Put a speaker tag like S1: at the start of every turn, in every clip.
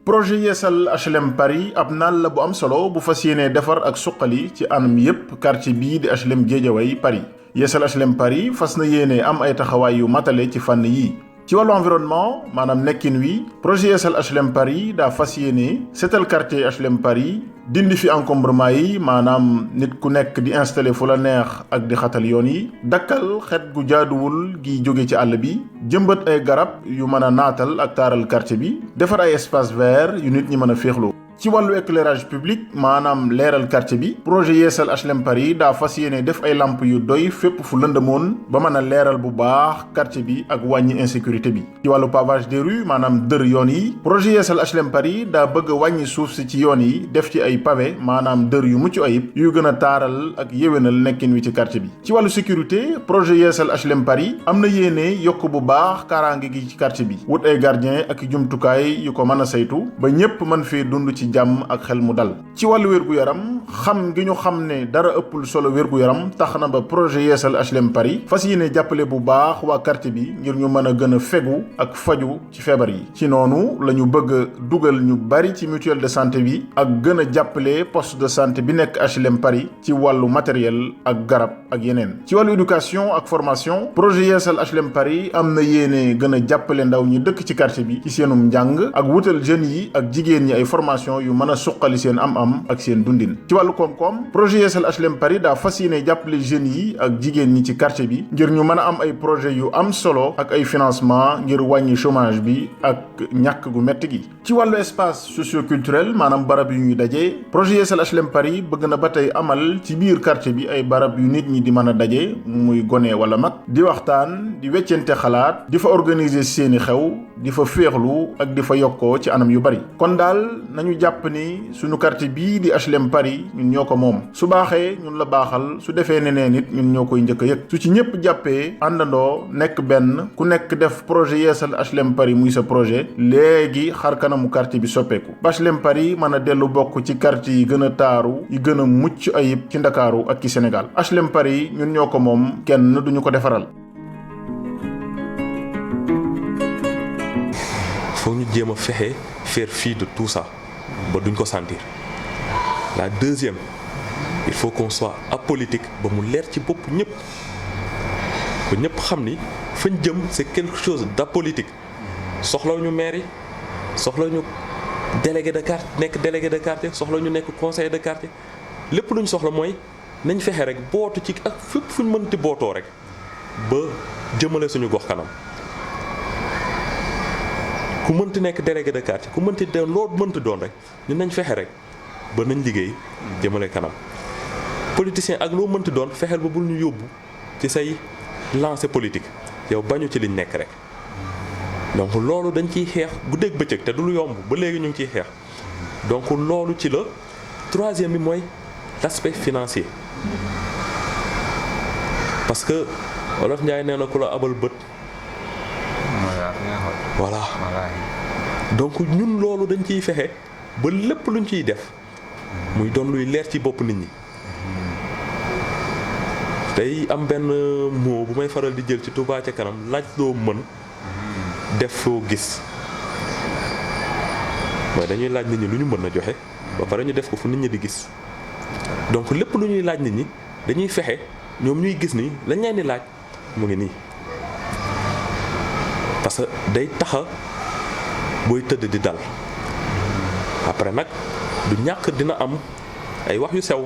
S1: projet yeesal HLM Paris ab naal la bu am solo bu fas yéenee defar ak suqali ci anam yépp quartier bii di HLM Guédiawaye Paris. yeesal HLM Paris fas na yéene am ay taxawaay yu matale ci fànn yii. ci wàllu environnement maanaam nekkin wi projet yeesal HLM Paris daa fas yéene seetal quartier HLM Paris dindi fi encombrement yi maanaam nit ku nekk di installé fu la neex ak di xatal yoon yi dakkal xet gu jaaduwul gi jóge ci àll bi jëmbat ay garab yu mën a naatal ak taaral quartier bi defar ay espace vert yu nit ñi mën a féexloo. ci wàllu éclairage public maanaam leeral quartier bi projet yeesal HLM Paris daa fas yéene def ay lamp yu doy fépp fu lëndëmoon ba mën a leeral bu baax quartier bi ak wàññi insécurité bi. ci wàllu pavage des rues maanaam dër yoon yi projet yeesal HLM Paris daa bëgg wàññi suuf si ci yoon yi def ci ay pavé maanaam dër yu mucc ayib yu gën a taaral ak yéwénal nekkin wi ci quartier bi. ci wàllu sécurité projet yeesal HLM Paris am na yéene yokk bu baax kaaraange gi ci quartier bi wut ay gardien ak jumtukaay yu ko mën a saytu ba ñépp mën fee dund ci jàmm ak xel mu dal. ci wàllu wér-gu-yaram xam gi ñu xam ne dara ëppul solo wér-gu-yaram tax na ba projet yeesal HLM Paris fas yéene jàppale bu baax waa quartier bi ngir ñu mën a gën a fegu ak faju ci feebar yi. ci noonu la ñu bëgg a dugal ñu bari ci mutuelle de santé bi ak gën a jàppale poste de santé bi nekk HLM Paris ci wàllu matériel ak garab ak yeneen. ci wàllu éducation ak formation projet yeesal HLM Paris am na yéene gën a jàppale ndaw ñi dëkk ci quartier bi ci seenum njàng ak wutal jeunes yi ak jigéen ñi ay formation yu mën a suqali seen am-am ak seen dundin. ci wàllu koom-koom projet yeesal HLM Paris daa fas yéene jàppale jeunes yi ak jigéen ñi ci quartier bi ngir ñu mën a am ay projet yu am solo ak ay financement ngir wàññi chômage bi ak ñàkk gu metti gi. ci wàllu espace socioculturel maanaam barab yu ñuy daje projet yeesal HLM Paris bëgg na ba tey amal ci biir quartier bi ay barab yu nit ñi di mën a daje muy gone wala mag di waxtaan di weccente xalaat di fa organiser seeni xew di fa féexlu ak di fa yokkoo ci anam yu bari. kon daal nañu jàpp ni suñu quartier bii di HLM Paris ñun ñoo ko moom su baaxee ñun la baaxal su defee neneen it ñun ñoo koy njëkk a yëg su ci ñëpp jàppee àndandoo nekk benn ku nekk def projet yeesal HLM Paris muy sa projet léegi xar kanamu quartier bi soppeeku ba HLM Paris mën a dellu bokk ci quartier yi gën a taaru yi gën a mucc ayib ci Ndakaaru ak ci Sénégal. HLM Paris ñun ñoo ko moom kenn duñu ko defaral.
S2: foog ñu jéem a fexe faire fi de tout ça ba duñ ko sentir. La deuxième, il faut qu'on soit apolitique ba mu leer ci bopp ñëpp ba ñëpp xam ni fañ jëm c'est quelque chose d'apolitique. soxlaw ñu maire yi soxlaw ñu délégué de quartier nekk délégué de quartier soxlaw ñu nekk conseiller de quartier lépp lu ñu soxla mooy nañ fexe rek bootu ci ak fépp fu ñu mënti bootoo rek ba jëmale suñu gox kanam. ku mënti nekk délégué de quartier ku mënti doon loolu mënti doon rek ñun nañ fexe rek ba nañ liggéey jëmale kanam. politicien ak loo mënti doon fexeel ba bul ñu yóbbu ci say lancé politique yow bañu ci liñ nekk rek. donc loolu dañ ciy xeex guddeeg bëccëg te du lu yomb ba léegi ñu ngi ciy xeex donc loolu ci la. troisième bi mooy l'aspect financier parce que Wolof Njaay nee na ku la abal bët. voilà donc ñun loolu dañ ciy fexe ba lépp luñ ciy def muy doon luy leer ci bopp nit ñi. tey am benn mot bu may faral di jël ci Touba ca kanam laaj loo mën def foo gis mooy dañuy laaj nit ñi lu ñu mën a joxe ba pare ñu def ko fu nit ñi di gis donc lépp lu ñuy laaj nit ñi dañuy fexe ñoom ñuy gis ni lañ leen di laaj mu ngi nii parce que day taxa booy tëdd di dal après nag du ñàkk dina am ay wax yu sew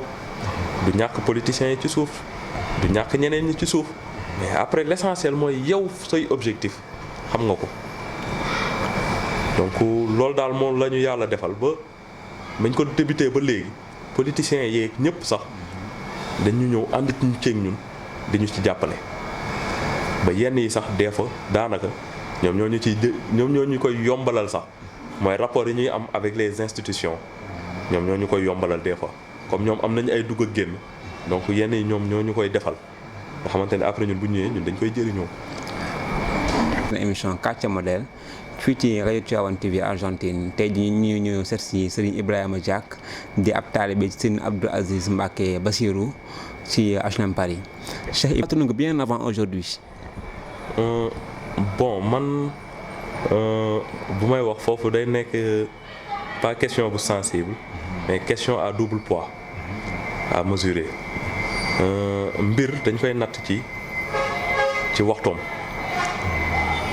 S2: du ñàkk politiciens yi ci suuf du ñàkk ñeneen ñi ci suuf mais après l'essentiel mooy yow say objectif xam nga ko donc loolu daal moom la ñu yàlla defal ba mañ ko débuté ba léegi politiciens yeeg ñëpp sax dañu ñëw ànd ñu ceeg ñun di ñu ci jàppale ba yenn yi sax des fois daanaka ñoom ñoo ñu koy yombalal sax mooy rapport yi ñuy am avec les institutions ñoom ñoo ñu koy yombalal des fois comme ñoom am nañu ay dugg ak génn donc yenn yi ñoom ñoo ñu koy defal nga xamante ne après ñun bu ñëwee ñun dañ koy jëriñoo.
S3: émission Quartier Modèle fii ci rajo Tivaouane TV Argentine tey jii ñu ñëw seet si Serigne Ibrahima Diack di ab taalibe ci Serigne Abdou Aziz Mbacké Bassirou ci HLM Paris. Cheikh Ibrahima nga bien avant aujourd'hui.
S2: Bon man bu may wax foofu day nekk pas question bu sensible mais question à double poids à mesurer mbir dañ koy natt ci waxtoom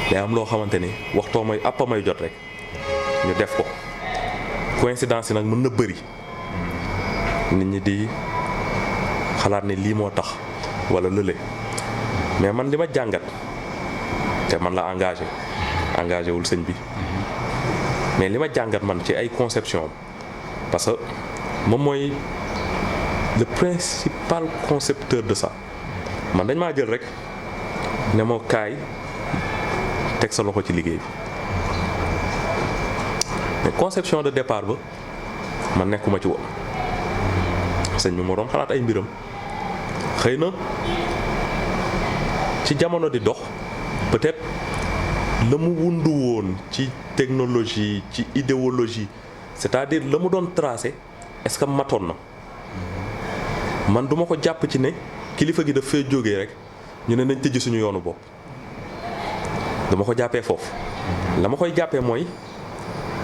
S2: day am loo xamante ni waxtoo may àpp may jot rek ñu def ko coïncidence yi nag mën na bëri nit ñi di xalaat ne lii moo tax walla lële mais man li ma jàngat te man la engagé wul sëñ bi mais li ma jàngat man ci ay conception parce que moom mooy le principal concepteur de ça man dañ maa jël rek ne moo kaay teg sa loxo ci liggéey bi mais conception de départ ba man nekkuma ci woon sëñ bi moo doon xalaat ay mbiram xëy na ci jamono di dox peut-être la mu wundu woon ci technologie ci idéologie c'est-à-dire la mu doon tracé est-ce que matoon na man duma ko jàpp ci ne kilifa gi daf fee jógee rek ñu ne nañ tëj suñu yoonu bopp dama ko jàppee foofu la ma koy jàppee mooy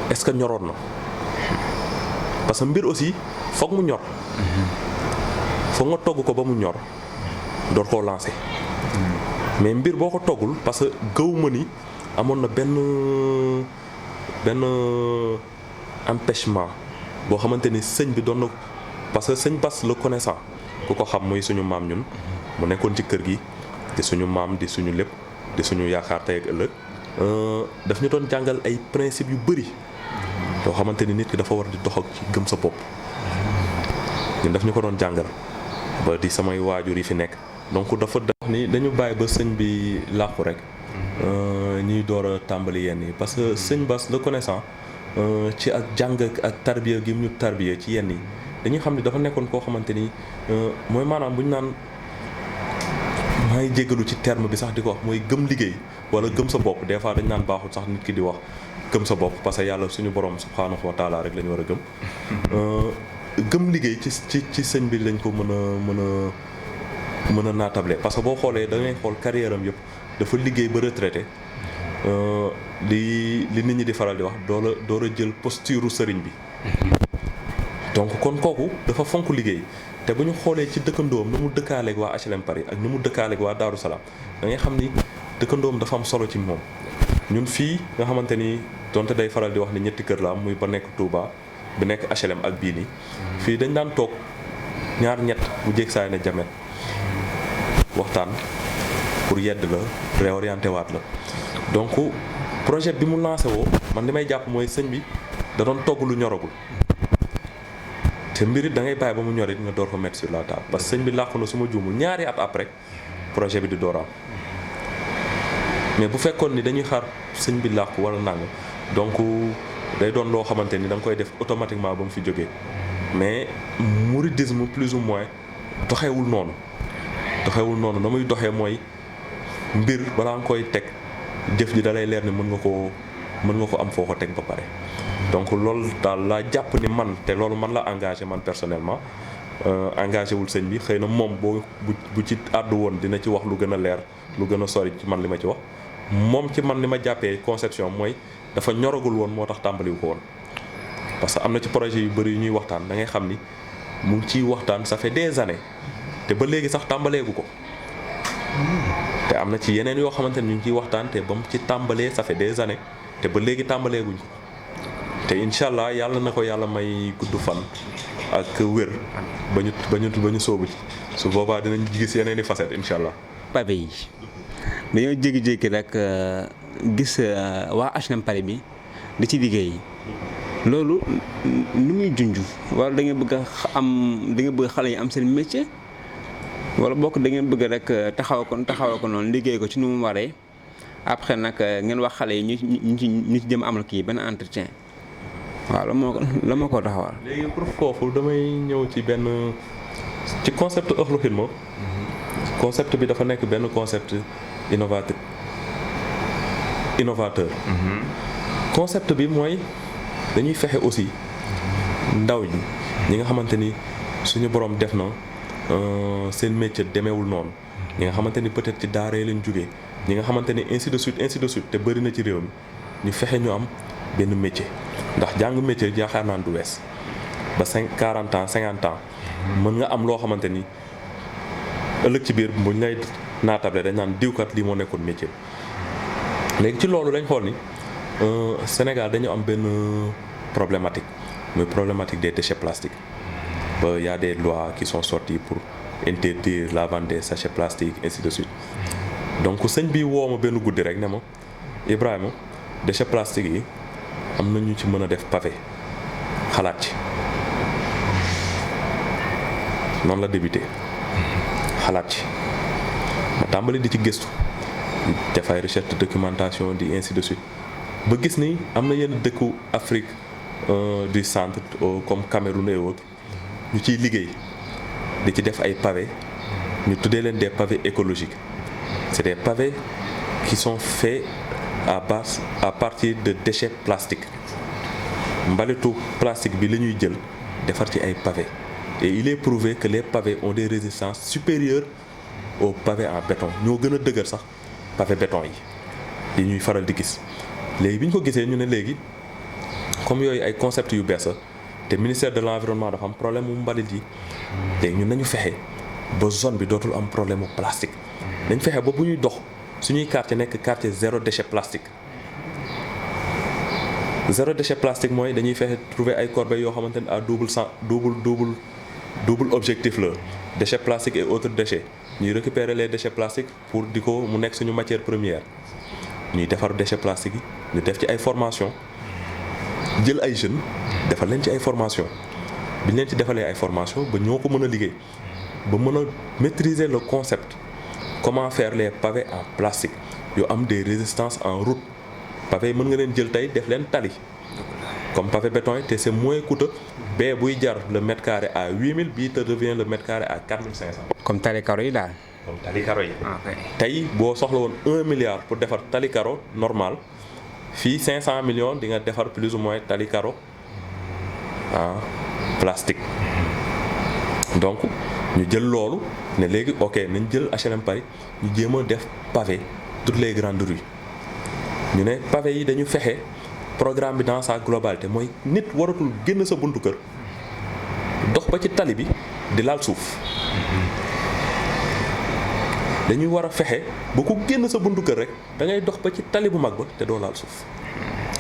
S2: est-ce que ñoroon na parce que mbir aussi foog mu ñor foog nga togg ko ba mu ñor door koo lancer mais mbir boo ko toggul parce que gëwuma ni amoon na benn empêchement boo xamante ni sëñ bi doon na parce que sëñ Bass le connaissant ku ko xam muy suñu maam ñun mu nekkoon ci kër gi di suñu maam di suñu lépp di suñu yaakaar tey ak ëllëg daf ñu doon jàngal ay principes yu bëri yoo xamante ni nit ki dafa war di dox ak ci gëm sa bopp ñun daf ñu ko doon jàngal ba di samay waajur yi fi nekk donc dafa def ni dañu bàyyi ba sëñ bi làqu rek ñuy door a tàmbali yenn yi parce que sëñ Bass le connaissant ci ak jàng ak tarbiya gi mu ñu tarbiya ci yenn yi dañuy xam ne dafa nekkoon koo xamante ni mooy maanaam bu ñu naan maa ngi jéggalu ci terme bi sax di ko wax mooy gëm liggéey wala gëm sa bopp des fois dañ naan baaxul sax nit ki di wax gëm sa bopp parce que yàlla suñu borom subhanahu wa taala rek la ñu war a gëm gëm liggéey ci sëñ bi lañ ko mën a naatable parce que boo xoolee da ngay xool carrière am yëpp dafa liggéey ba retraité li nit ñi di faral di wax door a jël posture sëriñ bi donc kon kooku dafa fonk liggéey te bu ñu xoolee ci dëkkandoom ni mu dëkkaaleeg waa HLM Paris ak ni mu dëkkaaleeg waa Daaru Salaam da ngay xam ni dëkkandoom dafa am solo ci moom ñun fii nga xamante ni donte day faral di wax ni ñetti kër la am muy ba nekk Touba bu nekk HLM ak bii nii fii dañ daan toog ñaar ñett bu jég saay na jamet waxtaan pour yedd la réorienté waat la donc projet bi mu lancé woo man li may jàpp mooy sëñ bi da doon togg lu ñoragul te mbir it da ngay bàyyi ba mu ñor it nga door ko mettre sur la table parce que sëñ bi làqu na su ma juumul ñaari at après projet bi di door am mais bu fekkoon ni dañuy xaar sëñ bi làqu wala nangam donc day doon loo xamante ni da nga koy def automatiquement ba mu fi jógee mais mouridisme plus ou moins doxewul noonu na muy doxee mooy mbir balaa nga koy teg jëf ji da lay leer ni mën nga ko am foo ko teg ba pare donc loolu daal laa jàpp ni man te loolu man la engagé man personnellement engagé wul sëñ bi xëy na moom bu ci àddu woon dina ci wax lu gën a leer lu gën a sori ci man li ma ci wax moom ci man li ma jàppee conception mooy dafa ñoragul woon moo tax tàmbaliwu ko woon parce que am na ci projet yu bëri yu ñuy waxtaan da ngay xam ni mu ngi ciy waxtaan ça fait des années te ba léegi sax tàmbaleegu ko te am na ci yeneen yoo xamante ni ñu ngi ciy waxtaan te ba mu ci tàmbalee ça fait des années te ba léegi tàmbaleeguñ ko te incha allah yàlla na ko yàlla may gudd fan ak wér ba ñu sóobu ci su boobaa dinañ gis yeneen i facettes incha allah.
S3: Pape yi dañoo jékki-jékki rek gis waa HLM Paris bi di ci liggéey loolu nu muy junj wala da ngeen bëgg a bëgg xale yi am seen métier wala bokk da ngeen bëgg rek taxaw ko noonu liggéey ko ci nu mu waree après nag ngeen wax xale yi ñu ci jëm amal kii benn entretien waaw la moo ko taxawal.
S2: léegi pour foofu damay ñëw ci concept Euhlou Khidma concept bi dafa nekk benn concept innovateur. concept bi mooy dañuy fexe aussi ndaw ñi nga xamante ni suñu borom def na seen métier demeewul noonu ñi nga xamante ni peut-être ci daara lañ jógee ñi nga xamante ni ainsi de suite te bëri na ci réew mi ñu fexe ñu am benn métier ndax jàng métier yaakaar naan du wees ba 40 ans 50 ans mën nga am loo xamante ni ëllëg ci biir buñ lay naatable dañ naan diwkat lii moo nekkoon métier léegi ci loolu dañ xool ni Sénégal dañu am benn problématique muy problématique des déchets plastiques ba y a des lois qui sont sorties pour interdire la vente des sachets plastiques ainsi de suite donc sëñ bi woo ma benn guddi rek ne ma Ibrahima déchets plastiques yi am na ñu ci mën a def pavé xalaat ci noonu la débuté xalaat ci ma tàmbali di ci gëstu def ay recherche de documentation di ainsi de suite ba gis ni am na yenn dëkku Afrique du centre comme Cameroun et autres ñu ciy liggéey di ci def ay pavés ñu tuddee leen des pavés écologiques c'est des pavés qui sont faits à partir de déchets plastiques mbalitu plastique bi la ñuy jël defar ci ay pavés et il est prouvé que les pavés ont des résistances supérieures aux pavés en béton ñoo gën a dëgër sax pavé béton yi ñuy faral di gis léegi bi ñu ko gisee ñu ne léegi comme yooyu ay concept yu bees la te ministère de l'environnement dafa am problème mu mbalit yi léegi ñun nañu fexe ba zone bi dootul am problème mu plastique nañ fexe ba bu ñuy dox suñuy quartier nekk quartier zéro déchet plastique zéro déchet plastique mooy dañuy fexe trouver ay corbeilles yoo xamante ne à double objectif la déchets plastiques et autres déchets ñuy récupérer les déchets plastiques pour di ko mu nekk suñu matière première ñuy defar déchets plastiques yi ñu def ci ay formation jël ay jeunes defal leen ci ay formation bi ñu leen ci defalee ay formation ba ñoo ko mën a liggéey ba mën a maîtriser le concept comment faire les pavés en plastique yu am des résistances en route pavés yi mën nga leen jël tey def leen tali comme pavé béton yi te c'est moins coûteux bee buy jar le mètre carré à 8000 bii te revient le mètre carré à 4500.
S3: comme tali karo yi daal.
S2: comme tali karo yi. tey boo soxla woon 1 milliard pour defar tali karo normal fii 500 millions di nga defar plus ou moins tali karo en plastique. donc ñu jël loolu ne léegi ok nañ jël HLM Paris ñu jéem a def pavé toutes les grandes rues ñu ne pavé yi dañu fexe. programme bi dans sa globalité mooy nit waratul génn sa buntu kër dox ba ci tali bi di laal suuf dañuy war a fexe ba ku génn sa buntu kër rek da ngay dox ba ci tali bu mag ba te doo laal suuf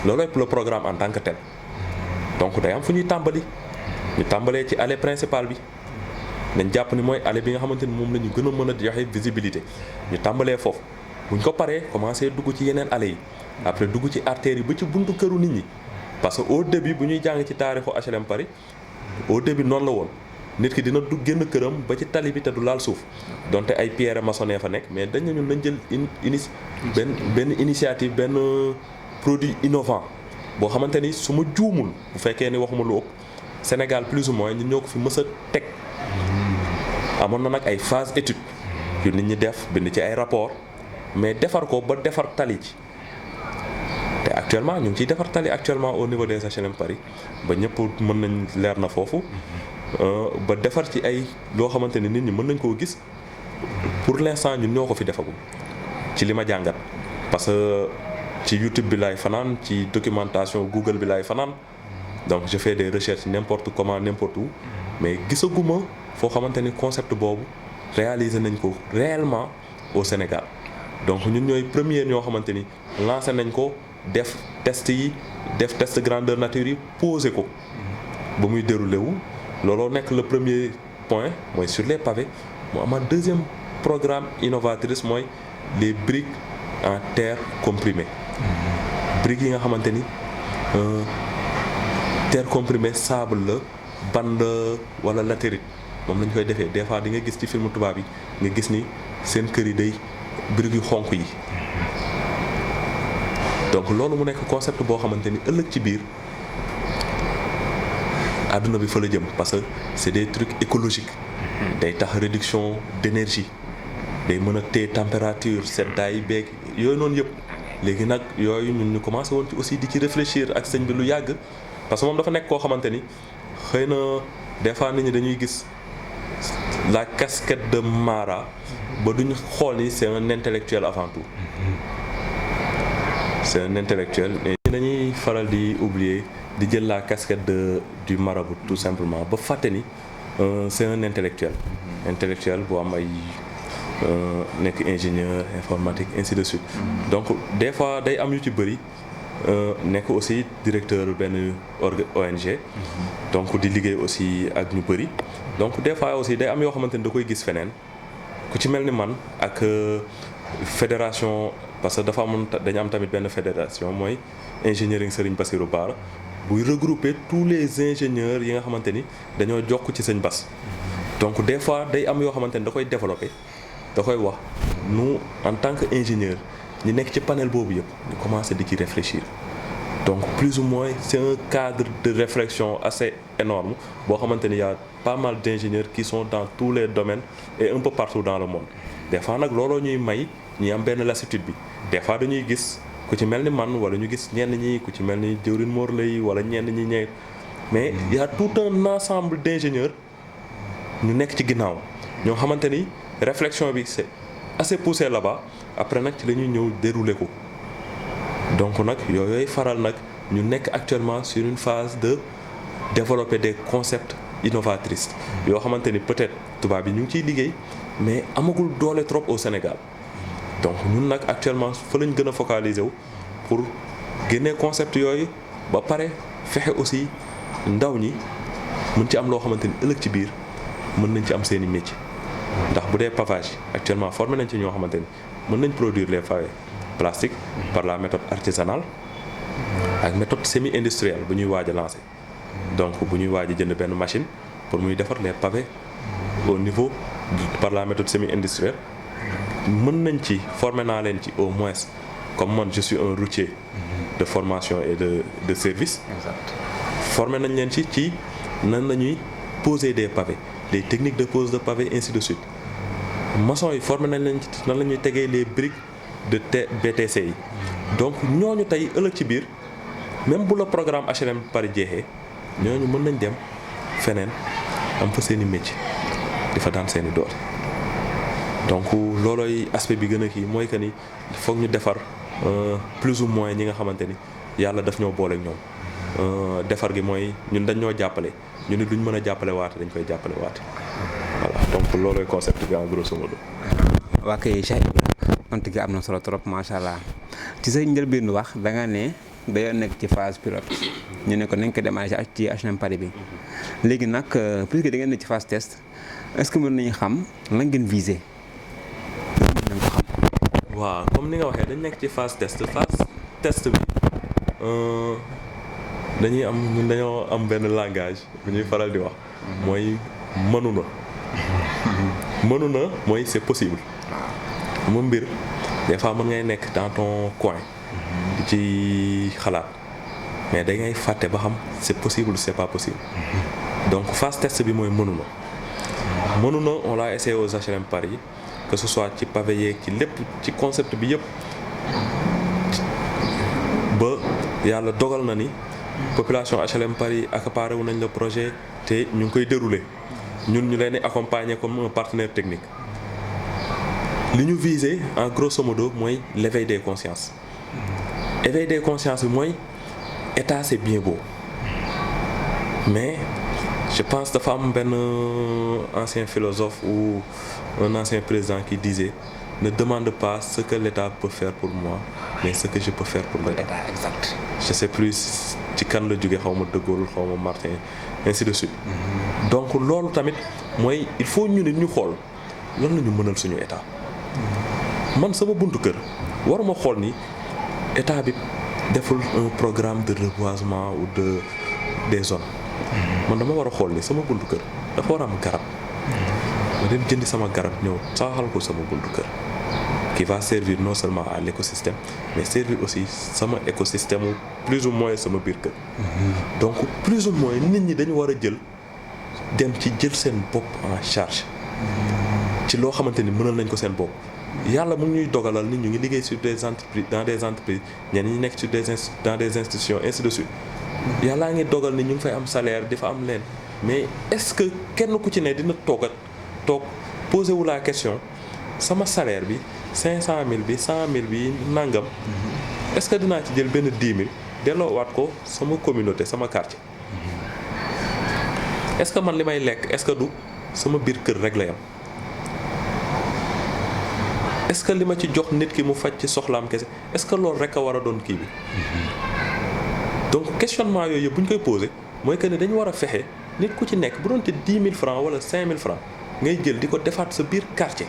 S2: loolooy le programme en tant que tel donc day am fu ñuy tàmbali ñu tàmbalee ci allée principale bi dañ jàpp ni mooy allée bi nga xamante ni moom la ñu gën a mën a joxe visibilité ñu tàmbalee foofu buñ ko paree commencé dugg ci yeneen allées yi après dugg ci artères yi ba ci buntu këru nit ñi parce que au début bu ñuy jàng ci taarixu HLM Paris au début noonu la woon nit ki dina du génn këram ba ci tali bi te du laal suuf donte ay pierre maçonnées fa nekk mais dañ ñun nañ jël benn initiative benn produit innovant boo xamante ni su ma juumul bu fekkee ni waxuma lu ëpp Sénégal plus ou moins ñun ñoo ko fi mës a teg amoon na nag ay phase étude yu nit ñi def bind ci ay rapport mais defar ko ba defar tali ci te actuellement ñu ngi ciy defar tali actuellement au niveau des HLM Paris ba ñëpp mën nañ leer na foofu ba defar ci ay loo xamante ni nit ñi mën nañ koo gis pour l'instant ñun ñoo ko fi defagum ci li ma jàngat parce que ci YouTube bi laay fanaan ci documentation Google bi laay fanaan donc je fais des recherches n'importe comment n'importe où mais gisaguma foo xamante ni concept boobu réaliser nañ ko réellement au Sénégal donc ñun ñooy première ñoo xamante ni lancé nañ ko def test yi def test grandeur nature yi posé ko ba muy déroulé wu looloo nekk le premier point mooy sur les pavés mu amaat deuxième programme innovatrice mooy les briques en terre comprimée briques yi nga xamante ni terre comprimée sable la ban la wala latérite moom lañ koy defee des fois di nga gis ci film tubaab yi nga gis ni seen kër yi day briques yu xonq yi donc loolu mu nekk concept boo xamante ni ëllëg ci biir àdduna bi fa la jëm parce que c'est des trucs écologiques day tax réduction d'énergie day mën a téye température seddaay beeg yooyu noonu yëpp léegi nag yooyu ñun ñu commencé woon ci aussi di ci réfléchir ak sëñ bi lu yàgg parce que moom dafa nekk koo xamante ni xëy na des fois nit ñi dañuy gis la casquette de Mara ba duñ xool ni c'est un intellectuel avant tout c'est un intellectuel mais dañuy faral di oublier di jël la casquette du marabout tout simplement ba fàtte ni c'est un intellectuel bu am ay nekk ingénieur informatique ainsi de suite donc des fois day am yu ci bëri nekk aussi directeur benn ONG donc di liggéey aussi ak ñu bëri donc des fois aussi day am yoo xamante ni da koy gis feneen ku ci mel ni man ak fédération parce que dafa amoon dañu am tamit benn fédération mooy ingénierie Serigne Bassirou Bara buy regrouper tous les ingénieurs yi nga xamante ni dañoo jokk ci Sëñ Bass donc des fois day am yoo xamante ni da koy développer da koy wax nous en tant que ingénieur ñi nekk ci panel boobu yëpp ñu commencé di ci réfléchir donc plus ou moins c'est un cadre de réflexion assez énorme boo xamante ni y a pas mal d'ingénieurs qui sont dans tous les domaines et un peu partout dans le monde des fois nag looloo ñuy may ñi am benn lassitude bi des fois dañuy gis ku ci mel ni man wala ñu gis ñenn ñi ku ci mel ni Jëwrin Mor Lay wala ñenn ñi ñëw mais y a tout un ensemble d'ingénieurs ñu nekk ci ginnaaw ñoo xamante ni réflexion bi c'est assez poussé là-bas après nag ci la ñuy ñëw dérouler ko donc nag yooyu faral nag ñu nekk actuellement sur une phase de développer des concepts innovatrices yoo xamante ni peut-être tubaab yi ñu ngi ciy liggéey mais amagul doole trop au Sénégal donc ñun nag actuellement fa lañ gën a focaliser wu pour génnee concept yooyu ba pare fexe aussi ndaw ñi mën ci am loo xamante ni ëllëg ci biir mën nañ ci am seeni métier ndax bu dee pavage actuellement formé nañ ci ñoo xamante ni mën nañ produire les pavés plastiques par la méthode artisanale ak méthode semi-industrielle bu ñuy waaj a lancer donc bu ñuy waaj a jënd benn machine pour muy defar les pavés au niveau par la méthode semi-industrielle mën nañ ci formé naa leen ci au moins comme man je suis un routier de formation et de service.
S3: Exact.
S2: formé nañ leen ci nan la ñuy poser des pavés les techniques de pose de pavés ainsi de suite maçon yi formé nañ leen ci nan la ñuy tegee les briques de BTC yi donc ñooñu tey ëllëg ci biir même bu la programme HLM Paris jeexee ñooñu mën nañ dem feneen am fa seen i métier di fa daan seen i doole donc loolooy aspect bi gën a kii mooy que ni foog ñu defar plus ou moins ñi nga xamante ni yàlla daf ñoo boole ak ñoom defar gi mooy ñun dañ ñoo jàppale ñu ni duñ mën a jàppale waate dañ koy jàppale waate voilà donc loolooy concept bi en grosso modo.
S3: waa kay Cheikh Ibra tontu gi am na solo trop macha allah ci sa njëlbéenu wax da nga ne dañoo nekk ci phase pilote ñu ne ko nañ ko démarrer ci HLM Paris bi léegi nag puisque da ngeen ne ci phase test est-ce que mën nañu xam lan ngeen viser nañ ko xam.
S2: waaw comme ni nga waxee dañ nekk ci phase test bi dañoo am benn langage bu ñuy faral di wax mooy mënu na mooy c'est possible mu mbir des fois mën ngay nekk dans ton coin di ci xalaat mais da ngay fàtte ba xam c'est possible ou c'est pas possible donc phase test bi mooy mënu na on l'a essayé aux HLM Paris que ce soit ci pavé yeeg ci lépp ci concept bi yëpp ba yàlla dogal na ni population HLM Paris accaparé wu nañ le projet te ñu ngi koy dérouler ñun ñu leen di accompagner comme un partenaire technique li ñu viser en grosso modo mooy l'éveil des consciences éveil des consciences bi mooy état c'est bien beau mais je pense dafa am benn ancien philosophe ou un ancien président qui disait ne demande pas ce que l'État peut faire pour moi mais ce que je peux faire pour l'État.
S3: Exact.
S2: Je sais plus ci kan la jóge xaw ma De Gaulle xaw ma Martin ainsi de suite. donc loolu tamit mooy il faut ñu nit ñu xool lan la ñu mënal suñu état. man sama buntu kër waruma xool ni état bi deful un programme de reboisement ou des zones. man dama war a xool ni sama buntu kër dafa war a am garab. ma dem jëndi sama garab ñëw saxal ko sama buntu kër. qui va servir non seulement à l'écosystème mais servir aussi sama écosystème plus ou moins sama biir kër. donc plus ou moins nit ñi dañu war a dem ci jël seen bopp en charge. ci loo xamante ni mënal nañ ko seen bopp. yàlla mu ngi ñuy dogalal nit ñu ngi liggéey sur des entreprises dans des entreprises ñenn ñi nekk sur dans des institutions ainsi de suite. yàllaa ngi dogal ni ñu ngi fay am salaire di fa am leen mais est-ce que kenn ku ci ne dina toog poser wu la question sama salaire bi 500 000 bi 100 000 bi nangam est-ce que dinaa ci jël benn 10 000 delloowaat ko sama communauté sama quartier est-ce que man li may lekk est-ce que du sama biir kër rek la yam est-ce que li ma ci jox nit ki mu faj ci soxlaam kese est-ce que loolu rek a war a doon kii bi donc questionnement yooyu yëpp bu ñu koy posé mooy que ne dañu war a fexe nit ku ci nekk bu doon te 10 000 francs wala 5 000 francs ngay jël di ko defaat sa biir quartier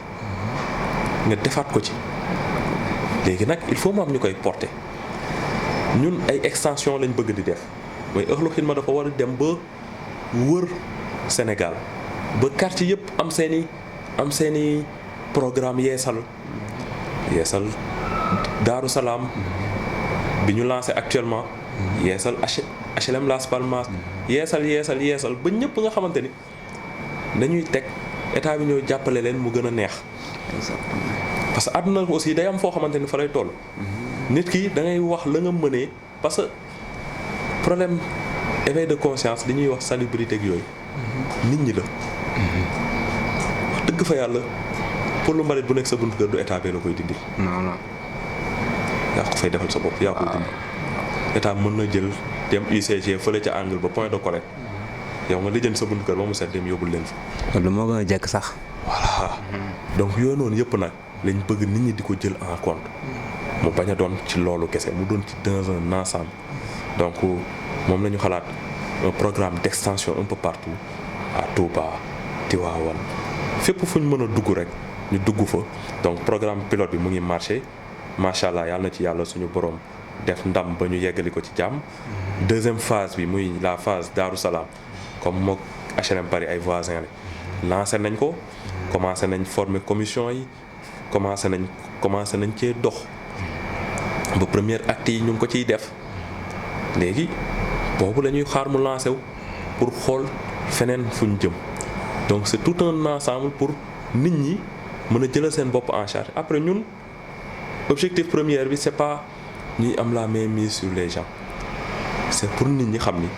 S2: nga defaat ko ci léegi nag il faut mu am ñu koy porter ñun ay extension lañ bëgg di def mooy Euhlou Khidma dafa war a dem ba wër Sénégal ba quartier yëpp am seeni programme yeesal Daaru Salaam bi ñu lancé actuellement yeesal HLM Las Palmas yeesal ba ñëpp nga xamante ni dañuy teg état bi ñoo jàppale leen mu gën a neex parce que àdduna aussi day am foo xamante ni fa lay toll nit ki da ngay wax la nga mënee parce que problème éveil de conscience li ñuy wax salubrité ak yooyu nit ñi la wax dëgg fa yàlla pour lu mbalit bu nekk sa buntu kër du état bi la koy dindi
S3: non
S2: yaa ko fay defal sa bopp yaa koy dindi état mën na jël dem UCG fële ca angle ba point de collecte yow nga lijjanti sa buntu kër ba mu set dem yóbbul leen fa
S3: loolu moo gën a jekk sax
S2: voilà donc yooyu noonu yëpp nag lañ bëgg nit ñi di ko jël en compte mu bañ a doon ci loolu kese mu doon ci dans un ensemble donc moom la ñu xalaat un programme d'extension un peu partout à Touba Tivaouane fépp fu ñu mën a dugg rek ñu dugg fa donc programme pilote bi mu ngi marché macha allah yàlla na ci yàlla suñu borom def ndam ba ñu yeggali ko ci jàmm. deuxième phase bi muy la phase Daaru Salaam comme mook HLM Paris ay voisins la lancé nañ ko commencé nañ former commission yi commencé nañ cee dox ba première acte yi ñu ngi ko ciy def léegi boobu la ñuy xaar mu lancé wu pour xool feneen fu ñu jëm donc c'est tout un ensemble pour nit ñi mën a jëlal seen bopp en charge après ñun objectif premier bi c'est pas ñuy am la main mise sur les gens c'est pour nit ñi xam ni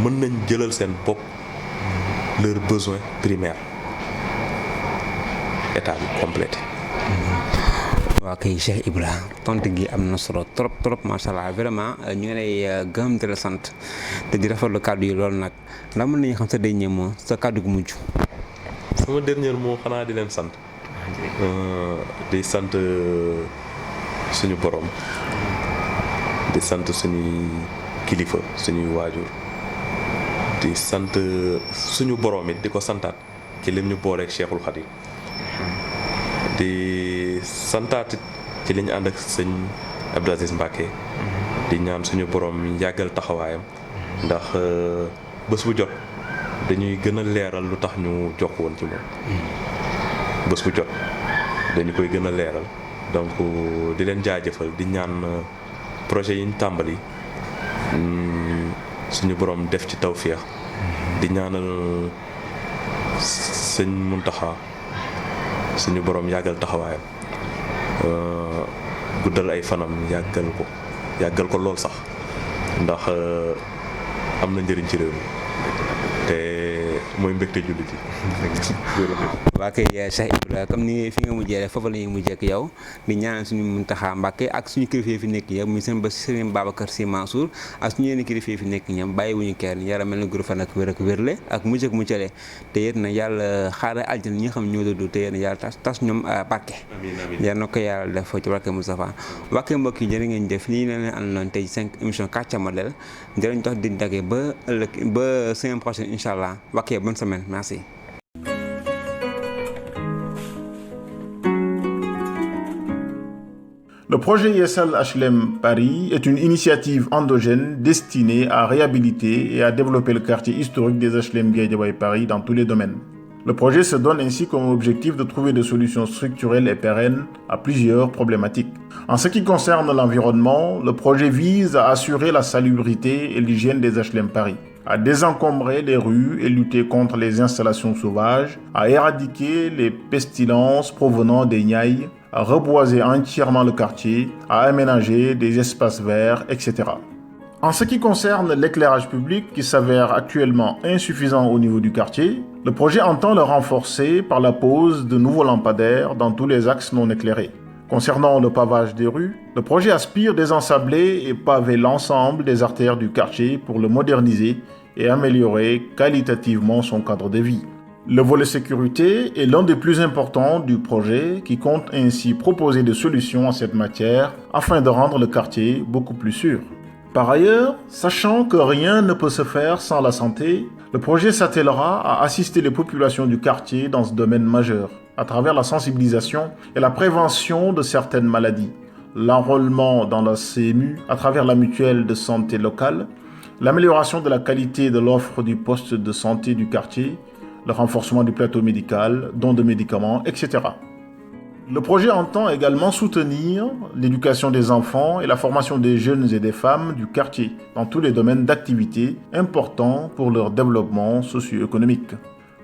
S2: mën nañ jëlal seen bopp leurs besoins primaires état bi complété.
S3: waa kay Cheikh Ibra tontu gi am na solo trop macha allah vraiment ñu ngi lay gëm di la sant te di rafetlu kàddu yi loolu nag ndax mën nañu xam sa dernier mot sa kàddu gu mujj.
S2: sama dernier mot xanaa di leen sant di sant suñu borom di sant suñuy kilifa suñuy waajur di sant suñu borom it di ko santaat ci lim ñu booleeg Cheikhul Khadim di santaat ci li ñu ànd ak sëñ Abdou Aziz Mbacké di ñaan suñu borom yàggal taxawaayam ndax bés bu jot dañuy gën a leeral lu tax ñu jokk woon ci moom bés bu jot dañu koy gën a leeral donc di leen jaajëfal di ñaan projet yi ñu tàmbali suñu borom def ci tawféex di ñaanal sëñ Muntaxa suñu borom yàggal taxawaayam guddal ay fanam yàggal ko lool sax ndax am na njëriñ ci réew mi te mooy mbégte jullit yi.
S3: waa kay Cheikh Ibra comme ni fi nga mujjee rek foofu la ñuy mujjee ak yow di ñaan suñu Muntaxa Mbàkke ak suñu kilifa yi fi nekk yëpp muy seen ba Serigne Babacar Sy Mansour ak suñu yeneen kilifa yi fi nekk ñoom bàyyiwuñu kenn yàlla mel na guru fan ak wér ak wérle ak mucc ak muccale te yéen na yàlla xaaral aljana ñi nga xam ñoo dëddu te yéen yàlla tas ñoom barke.
S2: amiin
S3: yal na ko yàlla def ci barke Moustapha waa kay mbokk yi jërë ngeen jëf lii leen leen àndaloon tey 5 émission Quartier Modèle jërëñ dox di dagge ba ëllëg ba semaine prochaine incha allah waa kay bonne semaine merci.
S1: Le projet Yessal HLM Paris est une initiative endogène destinée à réhabiliter et à développer le quartier historique des HLM Guédiawaye Paris dans tous les domaines. Le projet se donne ainsi comme objectif de trouver des solutions structurelles et pérennes à plusieurs problématiques. En ce qui concerne l'environnement, le projet vise à assurer la salubrité et l'hygiène des HLM Paris, à désencombrer les rues et lutter contre les installations sauvages, à éradiquer les pestilences provenant des Niayes, à reboiser entièrement le quartier, à aménager des espaces verts, etc. En ce qui concerne l'éclairage public qui s'avère actuellement insuffisant au niveau du quartier, le projet entend le renforcer par la pose de nouveaux lampadaires dans tous les axes non éclairés. Concernant le pavage des rues, le projet aspire désensabler et paver l'ensemble des artères du quartier pour le moderniser et améliorer qualitativement son cadre de vie. Le volet sécurité est l'un des plus importants du projet qui compte ainsi proposer des solutions en cette matière afin de rendre le quartier beaucoup plus sûr. Par ailleurs, sachant que rien ne peut se faire sans la santé, le projet s'attellera à assister les populations du quartier dans ce domaine majeur, à travers la sensibilisation et la prévention de certaines maladies, l'enrôlement dans la CMU à travers la mutuelle de santé locale, l'amélioration de la qualité de l'offre du poste de santé du quartier, le renforcement du plateau médical, don de médicaments, etc. Le projet entend également soutenir l'éducation des enfants et la formation des jeunes et des femmes du quartier dans tous les domaines d'activité importants pour leur développement socio-économique.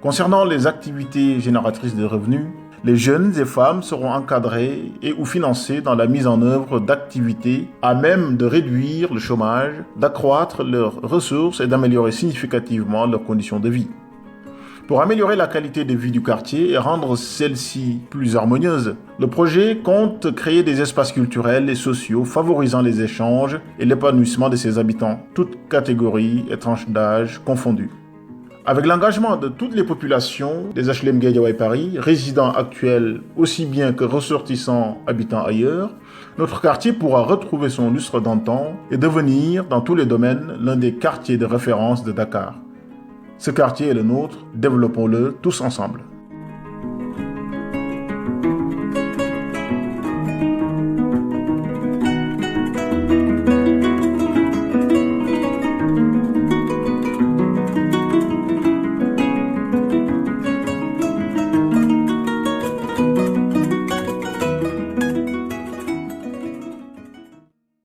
S1: Concernant les activités génératrices de revenus, les jeunes et femmes seront encadrés et ou financés dans la mise en œuvre d'activités à même de réduire le chômage, d'accroître leurs ressources et d'améliorer significativement leurs conditions de vie. Pour améliorer la qualité de vie du quartier et rendre celle-ci plus harmonieuse, le projet compte créer des espaces culturels et sociaux favorisant les échanges et l'épanouissement de ses habitants, toutes catégories et tranches d'âge confondues. Avec l'engagement de toutes les populations des HLM Guédiawaye Paris, résidents actuels aussi bien que ressortissants habitant ailleurs, notre quartier pourra retrouver son lustre d'antan et devenir, dans tous les domaines, l'un des quartiers de référence de Dakar. Ce quartier est le nôtre, développons-le tous ensemble.